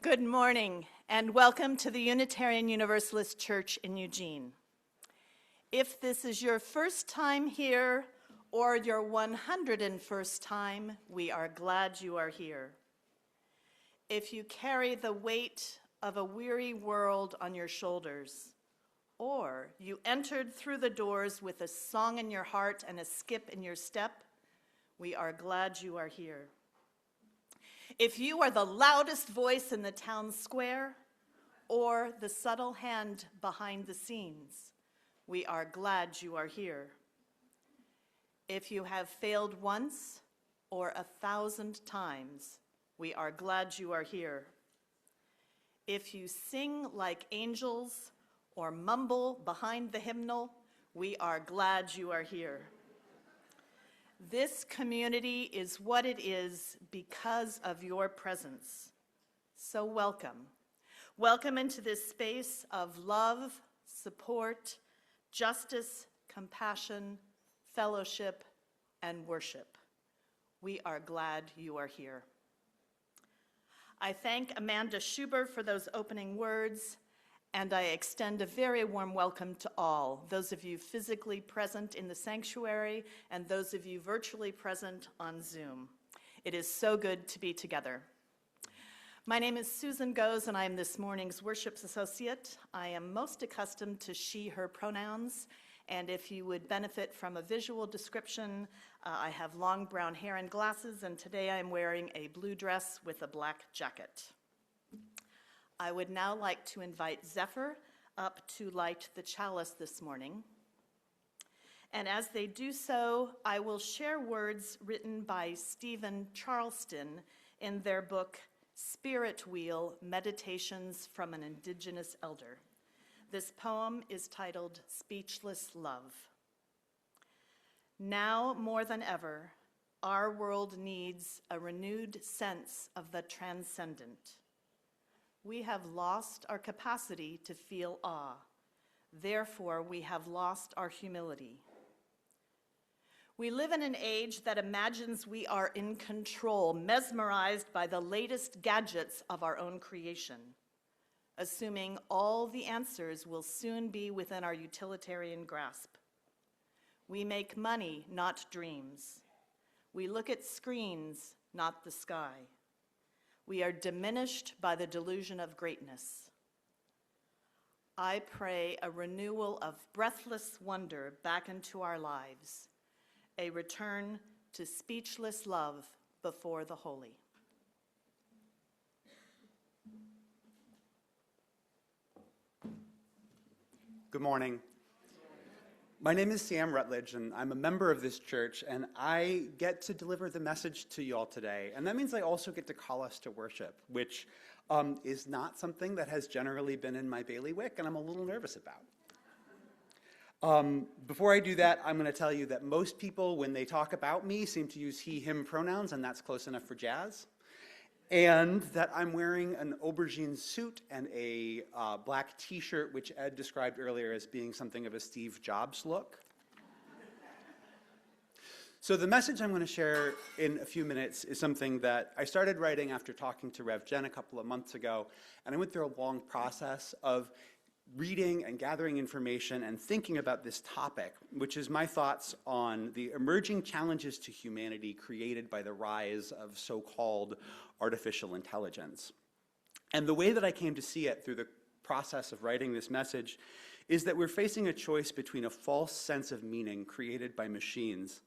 Good morning, and welcome to the Unitarian Universalist Church in Eugene. If this is your first time here or your 101st time, we are glad you are here. If you carry the weight of a weary world on your shoulders, or you entered through the doors with a song in your heart and a skip in your step, we are glad you are here. If you are the loudest voice in the town square or the subtle hand behind the scenes, we are glad you are here. If you have failed once or 1,000 times, we are glad you are here. If you sing like angels or mumble behind the hymnal, we are glad you are here. This community is what it is because of your presence. So welcome. Welcome into this space of love, support, justice, compassion, fellowship, and worship. We are glad you are here. I thank Amanda Schuber for those opening words, and I extend a very warm welcome to all, those of you physically present in the sanctuary and those of you virtually present on Zoom. It is so good to be together. My name is Susan Goes, and I am this morning's worship associate. I am most accustomed to she, her pronouns, and if you would benefit from a visual description, I have long brown hair and glasses, and today I'm wearing a blue dress with a black jacket. I would now like to invite Zephyr up to light the chalice this morning. And as they do so, I will share words written by Stephen Charleston in their book, Spirit Wheel, Meditations from an Indigenous Elder. This poem is titled Speechless Love. Now more than ever, our world needs a renewed sense of the transcendent. We have lost our capacity to feel awe. Therefore, we have lost our humility. We live in an age that imagines we are in control, mesmerized by the latest gadgets of our own creation, assuming all the answers will soon be within our utilitarian grasp. We make money, not dreams. We look at screens, not the sky. We are diminished by the delusion of greatness. I pray a renewal of breathless wonder back into our lives, a return to speechless love before the holy. Good morning. My name is Sam Rutlgedge, and I'm a member of this church, and I get to deliver the message to you all today. And that means I also get to call us to worship, which is not something that has generally been in my bailiwick, and I'm a little nervous about. Before I do that, I'm going to tell you that most people, when they talk about me, seem to use he, him pronouns, and that's close enough for jazz. And that I'm wearing an aubergine suit and a black t-shirt, which Ed described earlier as being something of a Steve Jobs look. So the message I'm going to share in a few minutes is something that I started writing after talking to Rev Jen a couple of months ago, and I went through a long process of reading and gathering information and thinking about this topic, which is my thoughts on the emerging challenges to humanity created by the rise of so-called artificial intelligence. And the way that I came to see it through the process of writing this message is that we're facing a choice between a false sense of meaning created by machines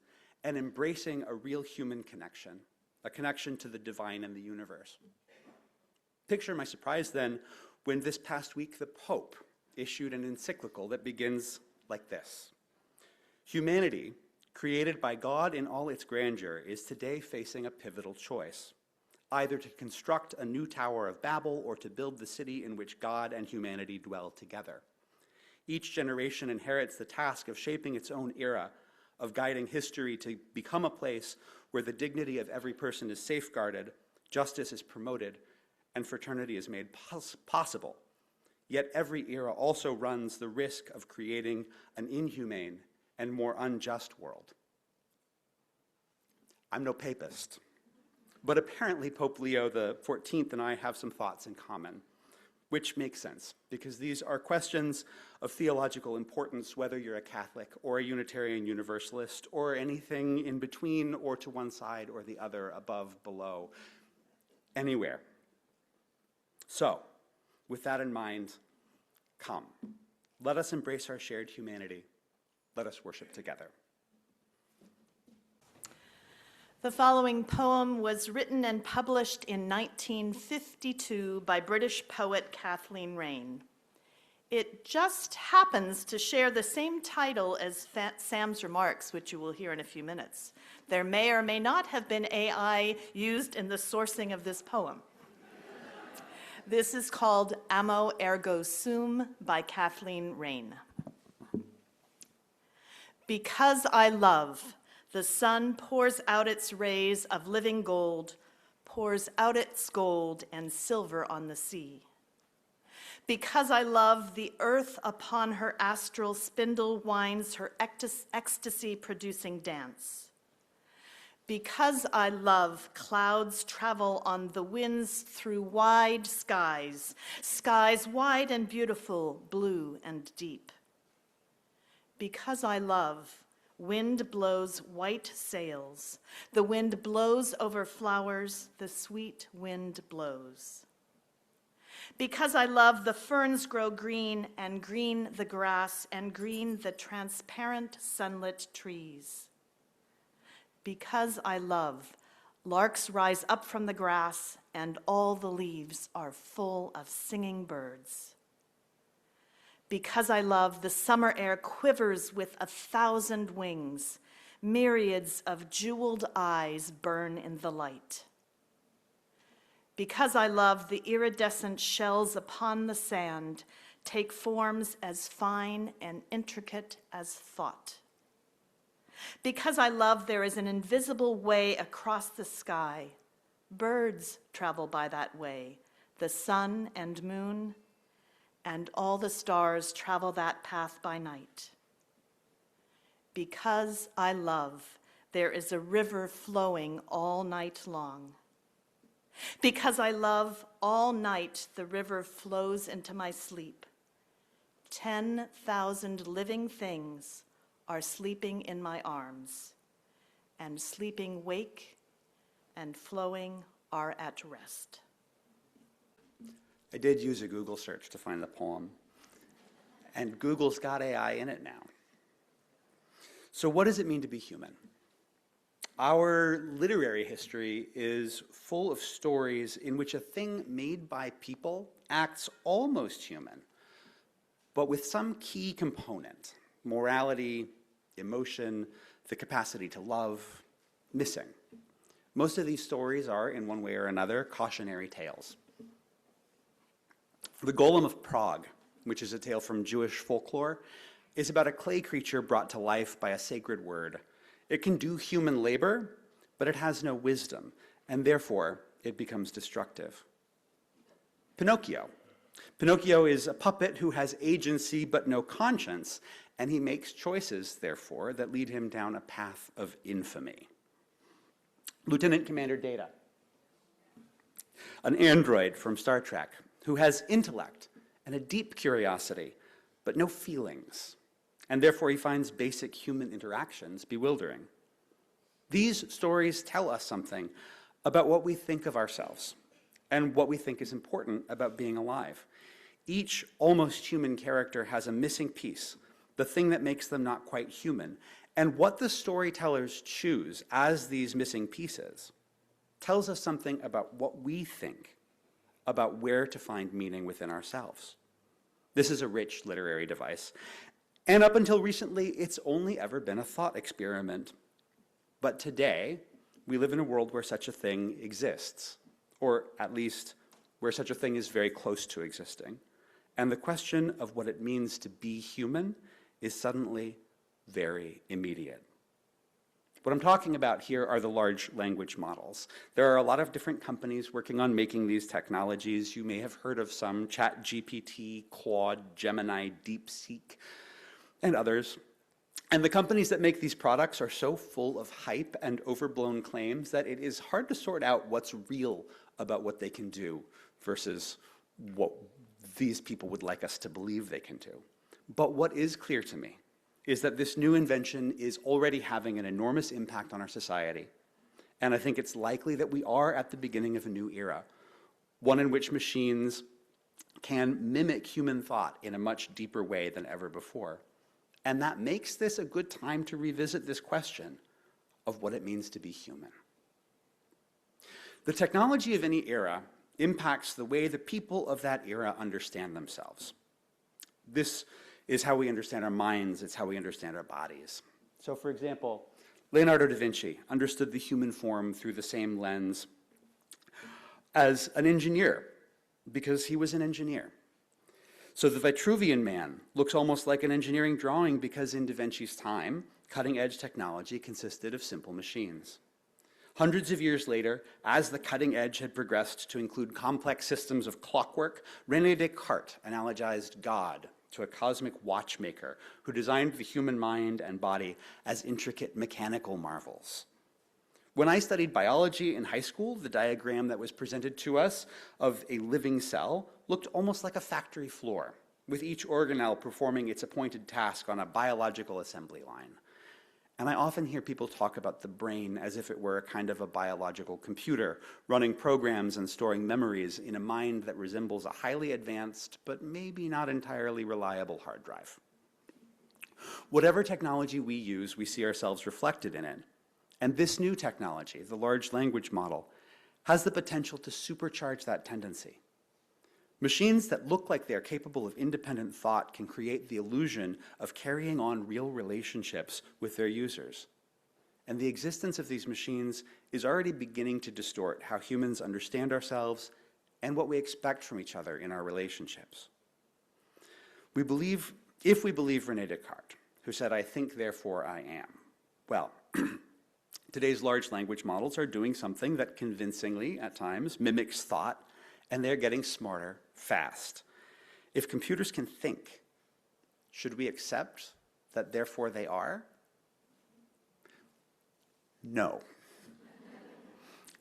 and embracing a real human connection, a connection to the divine and the universe. Picture my surprise then when this past week the Pope issued an encyclical that begins like this. Humanity, created by God in all its grandeur, is today facing a pivotal choice, either to construct a new Tower of Babel or to build the city in which God and humanity dwell together. Each generation inherits the task of shaping its own era, of guiding history to become a place where the dignity of every person is safeguarded, justice is promoted, and fraternity is made possible. Yet every era also runs the risk of creating an inhumane and more unjust world. I'm no papist, But apparently Pope Leo XIV and I have some thoughts in common, which makes sense, because these are questions of theological importance, whether you're a Catholic or a Unitarian Universalist or anything in between or to one side or the other, above, below, anywhere. So, with that in mind, come. Let us embrace our shared humanity. Let us worship together. The following poem was written and published in 1952 by British poet Kathleen Raine. It just happens to share the same title as Sam's remarks, which you will hear in a few minutes. There may or may not have been AI used in the sourcing of this poem. This is called Amo Ergo Sum by Kathleen Raine. Because I love, the sun pours out its rays of living gold, pours out its gold and silver on the sea. Because I love, the earth upon her astral spindle winds her ecstasy-producing dance. Because I love, clouds travel on the winds through wide skies, skies wide and beautiful, blue and deep. Because I love, wind blows white sails. The wind blows over flowers, the sweet wind blows. Because I love, the ferns grow green, and green the grass, and green the transparent sunlit trees. Because I love, larks rise up from the grass, and all the leaves are full of singing birds. Because I love, the summer air quivers with 1,000 wings. Myriads of jeweled eyes burn in the light. Because I love, the iridescent shells upon the sand take forms as fine and intricate as thought. Because I love, there is an invisible way across the sky. Birds travel by that way, the sun and moon, and all the stars travel that path by night. Because I love, there is a river flowing all night long. Because I love, all night the river flows into my sleep. 10,000 living things are sleeping in my arms, and sleeping wake and flowing are at rest. I did use a Google search to find the poem, and Google's got AI in it now. So what does it mean to be human? Our literary history is full of stories in which a thing made by people acts almost human, but with some key component, morality, emotion, the capacity to love, missing. Most of these stories are, in one way or another, cautionary tales. The Golem of Prague, which is a tale from Jewish folklore, is about a clay creature brought to life by a sacred word. It can do human labor, but it has no wisdom, and therefore it becomes destructive. Pinocchio. Pinocchio is a puppet who has agency but no conscience, and he makes choices, therefore, that lead him down a path of infamy. Lieutenant Commander Data, an android from Star Trek, who has intellect and a deep curiosity, but no feelings, and therefore he finds basic human interactions bewildering. These stories tell us something about what we think of ourselves and what we think is important about being alive. Each almost human character has a missing piece, the thing that makes them not quite human. And what the storytellers choose as these missing pieces tells us something about what we think about where to find meaning within ourselves. This is a rich literary device. And up until recently, it's only ever been a thought experiment. But today, we live in a world where such a thing exists, or at least where such a thing is very close to existing. And the question of what it means to be human is suddenly very immediate. What I'm talking about here are the large language models. There are a lot of different companies working on making these technologies. You may have heard of some: ChatGPT, Claude, Gemini, DeepSeek, and others. And the companies that make these products are so full of hype and overblown claims that it is hard to sort out what's real about what they can do versus what these people would like us to believe they can do. But what is clear to me is that this new invention is already having an enormous impact on our society. And I think it's likely that we are at the beginning of a new era, one in which machines can mimic human thought in a much deeper way than ever before. And that makes this a good time to revisit this question of what it means to be human. The technology of any era impacts the way the people of that era understand themselves. This is how we understand our minds, it's how we understand our bodies. So for example, Leonardo da Vinci understood the human form through the same lens as an engineer, because he was an engineer. So the Vitruvian Man looks almost like an engineering drawing because in Da Vinci's time, cutting-edge technology consisted of simple machines. Hundreds of years later, as the cutting edge had progressed to include complex systems of clockwork, Rene Descartes analogized God to a cosmic watchmaker who designed the human mind and body as intricate mechanical marvels. When I studied biology in high school, the diagram that was presented to us of a living cell looked almost like a factory floor, with each organelle performing its appointed task on a biological assembly line. And I often hear people talk about the brain as if it were a kind of a biological computer, running programs and storing memories in a mind that resembles a highly advanced, but maybe not entirely reliable hard drive. Whatever technology we use, we see ourselves reflected in it. And this new technology, the large language model, has the potential to supercharge that tendency. Machines that look like they're capable of independent thought can create the illusion of carrying on real relationships with their users. And the existence of these machines is already beginning to distort how humans understand ourselves and what we expect from each other in our relationships. If we believe Rene Descartes, who said, "I think, therefore I am," well, today's large language models are doing something that convincingly, at times, mimics thought, and they're getting smarter fast. If computers can think, should we accept that therefore they are? No.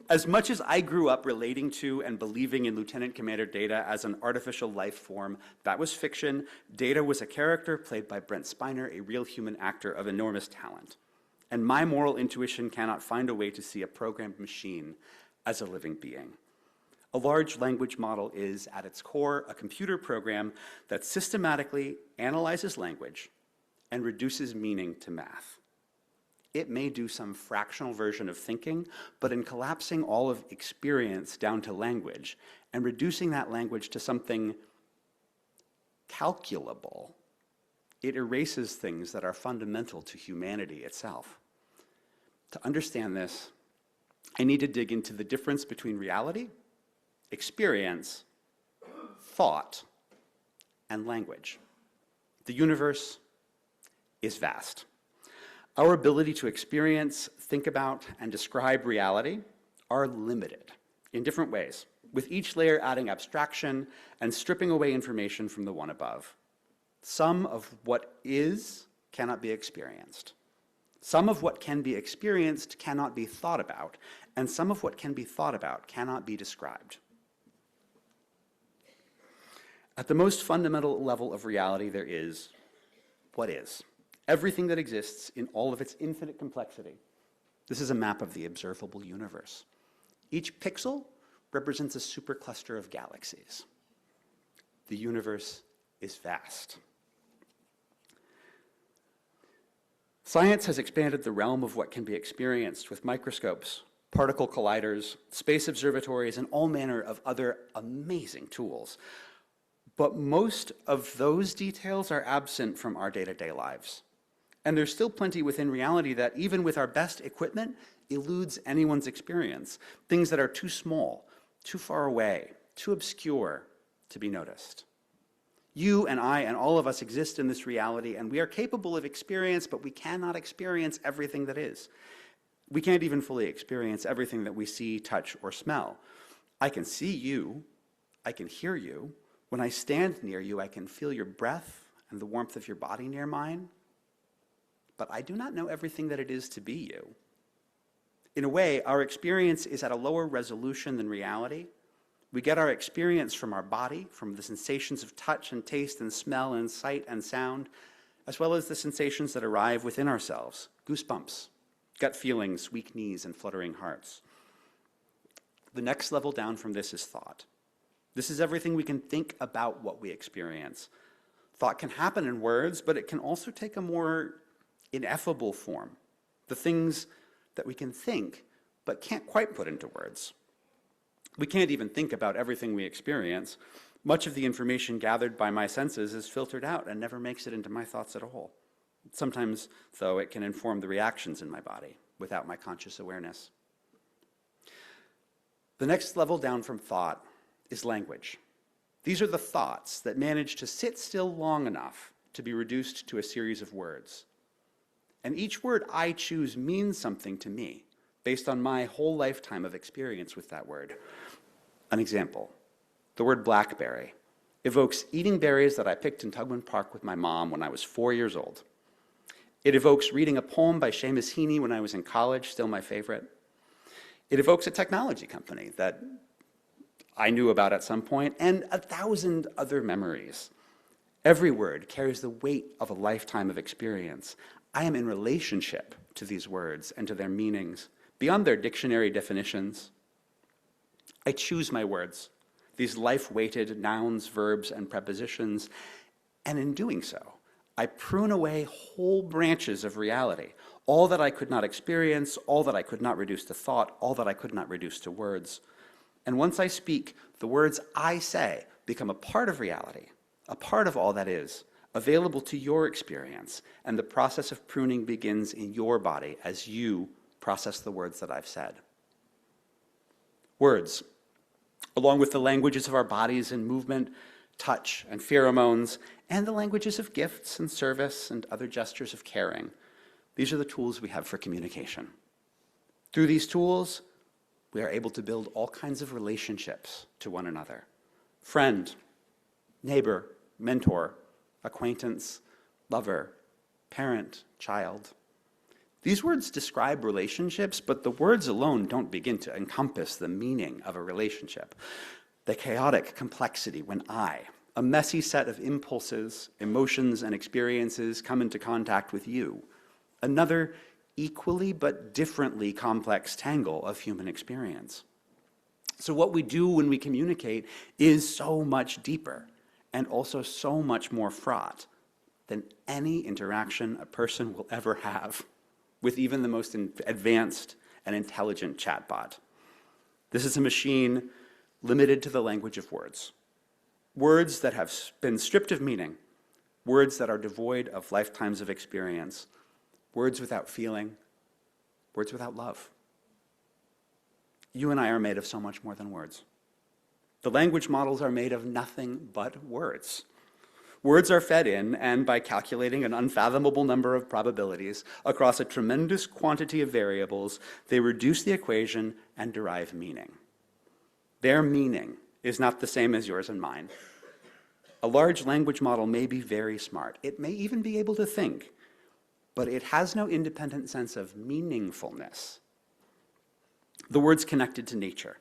As much as I grew up relating to and believing in Lieutenant Commander Data as an artificial life form, that was fiction. Data was a character played by Brent Spiner, a real human actor of enormous talent. And my moral intuition cannot find a way to see a programmed machine as a living being. A large language model is, at its core, a computer program that systematically analyzes language and reduces meaning to math. It may do some fractional version of thinking, but in collapsing all of experience down to language and reducing that language to something calculable, it erases things that are fundamental to humanity itself. To understand this, I need to dig into the difference between reality, experience, thought, and language. The universe is vast. Our ability to experience, think about, and describe reality are limited in different ways, with each layer adding abstraction and stripping away information from the one above. Some of what is cannot be experienced. Some of what can be experienced cannot be thought about, and some of what can be thought about cannot be described. At the most fundamental level of reality, there is what is. Everything that exists in all of its infinite complexity. This is a map of the observable universe. Each pixel represents a supercluster of galaxies. The universe is vast. Science has expanded the realm of what can be experienced with microscopes, particle colliders, space observatories, and all manner of other amazing tools. But most of those details are absent from our day-to-day lives. And there's still plenty within reality that, even with our best equipment, eludes anyone's experience. Things that are too small, too far away, too obscure to be noticed. You and I and all of us exist in this reality, and we are capable of experience, but we cannot experience everything that is. We can't even fully experience everything that we see, touch, or smell. I can see you. I can hear you. When I stand near you, I can feel your breath and the warmth of your body near mine. but I do not know everything that it is to be you. In a way, our experience is at a lower resolution than reality. We get our experience from our body, from the sensations of touch and taste and smell and sight and sound, as well as the sensations that arrive within ourselves, goosebumps, gut feelings, weak knees, and fluttering hearts. The next level down from this is thought. This is everything we can think about what we experience. Thought can happen in words, but it can also take a more ineffable form. The things that we can think, but can't quite put into words. We can't even think about everything we experience. Much of the information gathered by my senses is filtered out and never makes it into my thoughts at all. Sometimes, though, it can inform the reactions in my body without my conscious awareness. The next level down from thought is language. These are the thoughts that manage to sit still long enough to be reduced to a series of words. And each word I choose means something to me based on my whole lifetime of experience with that word. An example, the word blackberry evokes eating berries that I picked in Tugman Park with my mom when I was 4 years old. It evokes reading a poem by Seamus Heaney when I was in college, still my favorite. It evokes a technology company that I knew about at some point, and 1,000 other memories. Every word carries the weight of a lifetime of experience. I am in relationship to these words and to their meanings, beyond their dictionary definitions. I choose my words, these life-weighted nouns, verbs, and prepositions, and in doing so, I prune away whole branches of reality, all that I could not experience, all that I could not reduce to thought, all that I could not reduce to words. And once I speak, the words I say become a part of reality, a part of all that is, available to your experience, and the process of pruning begins in your body as you process the words that I've said. Words, along with the languages of our bodies and movement, touch and pheromones, and the languages of gifts and service and other gestures of caring, these are the tools we have for communication. Through these tools, we are able to build all kinds of relationships to one another. Friend, neighbor, mentor, acquaintance, lover, parent, child. These words describe relationships, but the words alone don't begin to encompass the meaning of a relationship. The chaotic complexity when I, a messy set of impulses, emotions, and experiences come into contact with you, another equally but differently complex tangle of human experience. So what we do when we communicate is so much deeper and also so much more fraught than any interaction a person will ever have with even the most advanced and intelligent chatbot. This is a machine limited to the language of words. Words that have been stripped of meaning, words that are devoid of lifetimes of experience, words without feeling, words without love. You and I are made of so much more than words. The language models are made of nothing but words. Words are fed in, and by calculating an unfathomable number of probabilities across a tremendous quantity of variables, they reduce the equation and derive meaning. Their meaning is not the same as yours and mine. A large language model may be very smart. It may even be able to think, but it has no independent sense of meaningfulness. The words connected to nature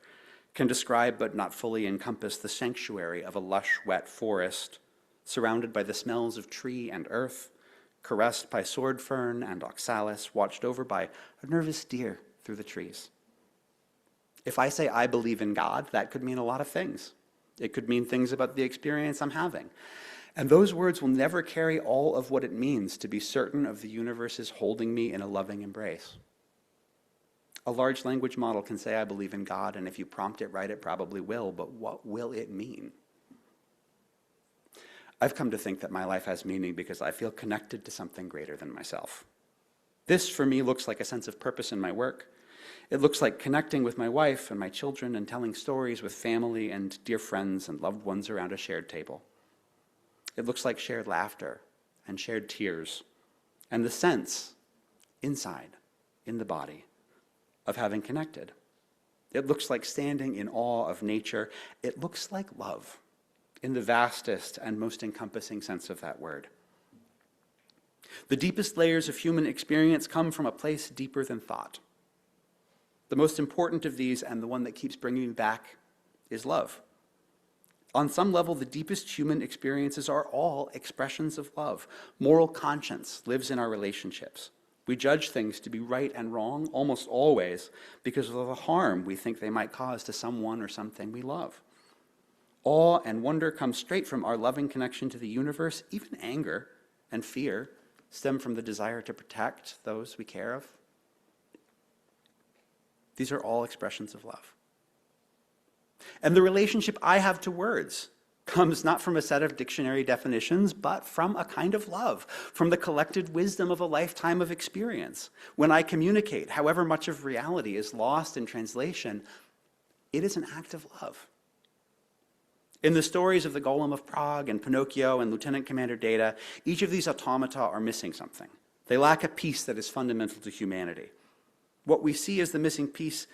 can describe but not fully encompass the sanctuary of a lush, wet forest, surrounded by the smells of tree and earth, caressed by sword fern and oxalis, watched over by a nervous deer through the trees. If I say I believe in God, that could mean a lot of things. It could mean things about the experience I'm having. And those words will never carry all of what it means to be certain of the universe is holding me in a loving embrace. A large language model can say I believe in God, and if you prompt it right, it probably will, but what will it mean? I've come to think that my life has meaning because I feel connected to something greater than myself. This, for me, looks like a sense of purpose in my work. It looks like connecting with my wife and my children and telling stories with family and dear friends and loved ones around a shared table. It looks like shared laughter and shared tears and the sense inside, in the body, of having connected. It looks like standing in awe of nature. It looks like love in the vastest and most encompassing sense of that word. The deepest layers of human experience come from a place deeper than thought. The most important of these, and the one that keeps bringing me back, is love. On some level, the deepest human experiences are all expressions of love. Moral conscience lives in our relationships. We judge things to be right and wrong almost always because of the harm we think they might cause to someone or something we love. Awe and wonder come straight from our loving connection to the universe. Even anger and fear stem from the desire to protect those we care of. These are all expressions of love. And the relationship I have to words comes not from a set of dictionary definitions, but from a kind of love, from the collected wisdom of a lifetime of experience. When I communicate, however much of reality is lost in translation, it is an act of love. In the stories of the Golem of Prague and Pinocchio and Lieutenant Commander Data, each of these automata are missing something. They lack a piece that is fundamental to humanity. What we see as the missing piece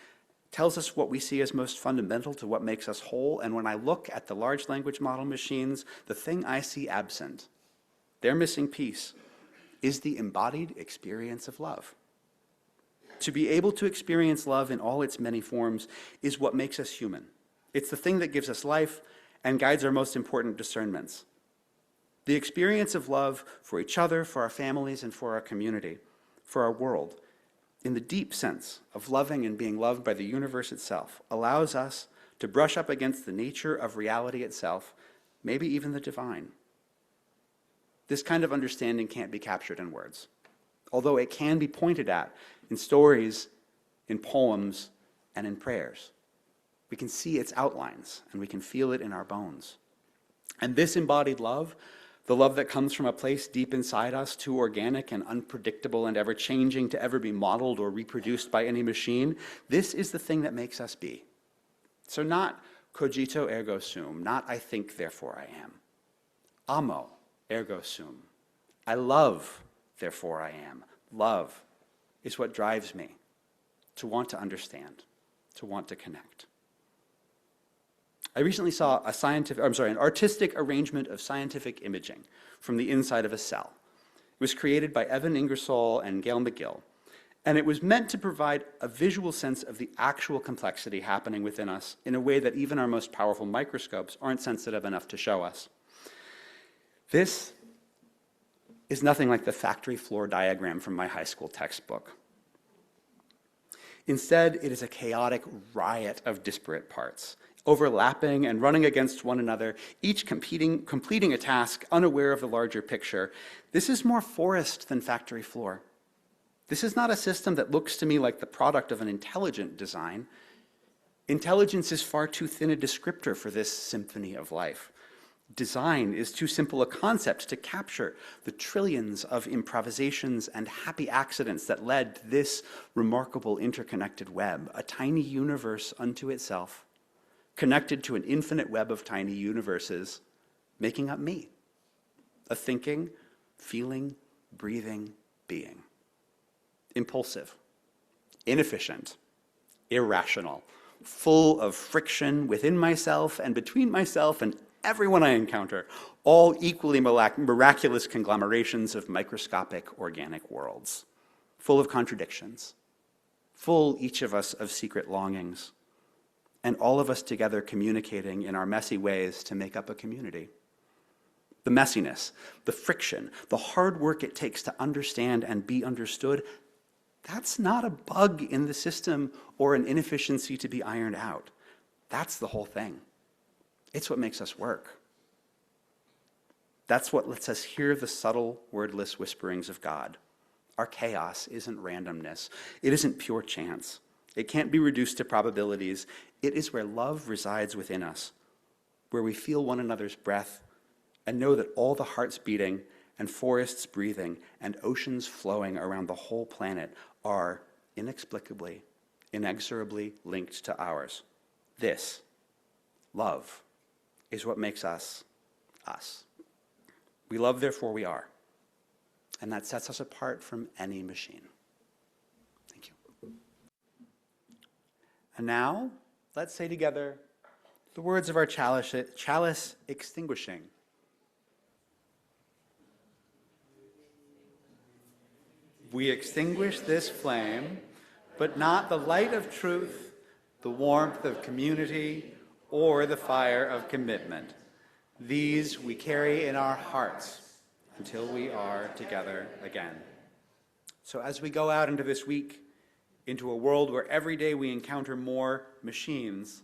tells us what we see as most fundamental to what makes us whole, and when I look at the large language model machines, the thing I see absent, their missing piece, is the embodied experience of love. To be able to experience love in all its many forms is what makes us human. It's the thing that gives us life and guides our most important discernments. The experience of love for each other, for our families, and for our community, for our world, in the deep sense of loving and being loved by the universe itself, allows us to brush up against the nature of reality itself, maybe even the divine. This kind of understanding can't be captured in words, although it can be pointed at in stories, in poems, and in prayers. We can see its outlines, and we can feel it in our bones. And this embodied love, the love that comes from a place deep inside us, too organic and unpredictable and ever-changing to ever be modeled or reproduced by any machine, this is the thing that makes us be. So not cogito ergo sum, not I think, therefore I am. Amo ergo sum. I love, therefore I am. Love is what drives me to want to understand, to want to connect. I recently saw an artistic arrangement of scientific imaging from the inside of a cell. It was created by Evan Ingersoll and Gail McGill, and it was meant to provide a visual sense of the actual complexity happening within us in a way that even our most powerful microscopes aren't sensitive enough to show us. This is nothing like the factory floor diagram from my high school textbook. Instead, it is a chaotic riot of disparate parts, overlapping and running against one another, each completing a task unaware of the larger picture. This is more forest than factory floor. This is not a system that looks to me like the product of an intelligent design. Intelligence is far too thin a descriptor for this symphony of life. Design is too simple a concept to capture the trillions of improvisations and happy accidents that led to this remarkable interconnected web, a tiny universe unto itself, connected to an infinite web of tiny universes, making up me, a thinking, feeling, breathing being. Impulsive, inefficient, irrational, full of friction within myself and between myself and everyone I encounter, all equally miraculous conglomerations of microscopic organic worlds, full of contradictions, full, each of us, of secret longings, and all of us together communicating in our messy ways to make up a community. The messiness, the friction, the hard work it takes to understand and be understood, that's not a bug in the system or an inefficiency to be ironed out. That's the whole thing. It's what makes us work. That's what lets us hear the subtle, wordless whisperings of God. Our chaos isn't randomness. It isn't pure chance. It can't be reduced to probabilities. It is where love resides within us, where we feel one another's breath and know that all the hearts beating and forests breathing and oceans flowing around the whole planet are inexplicably, inexorably linked to ours. This, love, is what makes us, us. We love, therefore we are. And that sets us apart from any machine. Thank you. And now, let's say together the words of our chalice extinguishing. We extinguish this flame, but not the light of truth, the warmth of community, or the fire of commitment. These we carry in our hearts until we are together again. So as we go out into this week, into a world where every day we encounter more machines,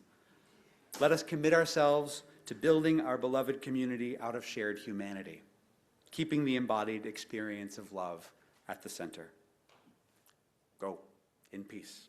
let us commit ourselves to building our beloved community out of shared humanity, keeping the embodied experience of love at the center. Go in peace.